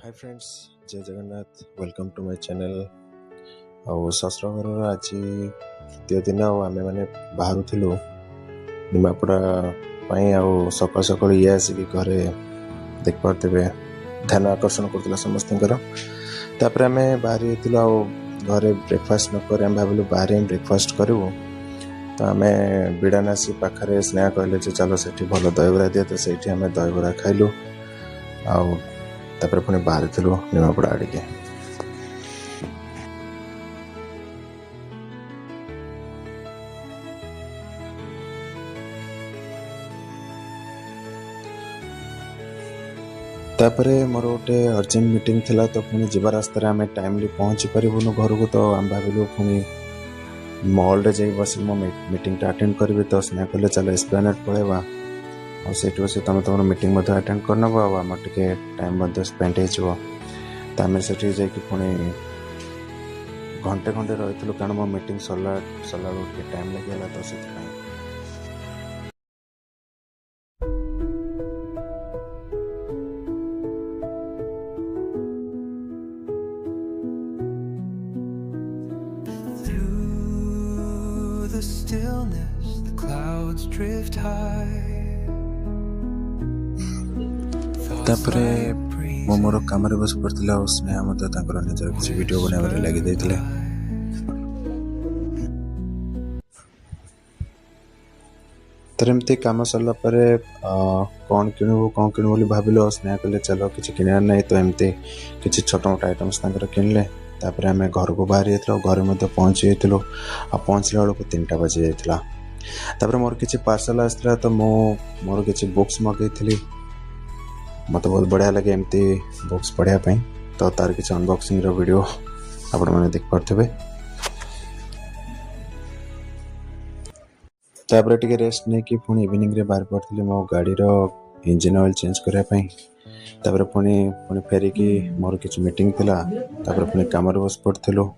हाय friends, जय Jagannath. Welcome to my channel. शशुर घर आज तृतीय दिन आम मैंने बाहर थिलु निमापड़ा सकाल सकाल ये आसिक घरे देख पारे ध्यान आकर्षण कर समस्त आम बाहरी घरे ब्रेकफास्ट नक भाविलु बाहर ब्रेकफास्ट करूँ। तो आम बिड़ानासी पाखे स्नेहा कहले चलो से भल दहीबरा दिए, तो से आम दहीबरा खाइलु तापर पुणी बाहर थिलु निमापड़ा आड़े। तापरे मोर गोटे अर्जेंट मीटिंग थिला, तो पुणी जीवा रास्ता आम टाइमली पहुँची पारूँ घर को। तो आम भाविलु पुणी मॉल रे जाई बस मो मीटिंग अटेंड करी। तो स्नेहा कहले चलो एस्प्लेनेड पळेबा और सेठी बस तुम मीटिंग अटेंड करनब आम टे टाइम स्पेंड हो। तो आम से पुणी घंटे घंटे रही कारण मो मीटिंग सरला टाइम लगे। तो से The stillness, the clouds drift high. तापरे मो मोर काम बस पड़ता और स्नेहा निजर किसी वीडियो बनावर लगी देते। एमती कम सरला कौन किणु भाविलु। स्नेहा कहले चलो किसी किणार ना। तो एमती किसी छोट मोट आइटम्स किणले। तापर आम घर को बाहरी घर में पहुँची जाइलु। पहुँचला बेलू 3टा बजी जाता। तापर मोर किसी पार्सल आसला, तो मोर किसी बुक्स मगई मत बहुत बढ़िया लगे एमती बुक्स पढ़ापी। तो तार किसी अनबॉक्सिंग वीडियो आपण मैंने देख पारे। तापर टिके रेस्ट नहीं कि पुणी इवनिंग रे बाहर पड़ी मो गाड़ी रो इंजिन ऑयल चेंज करने। तापर पुणी फेरिकी मोर किसी मीटिंग थिला। तापर पुणी काम बस पड़ू।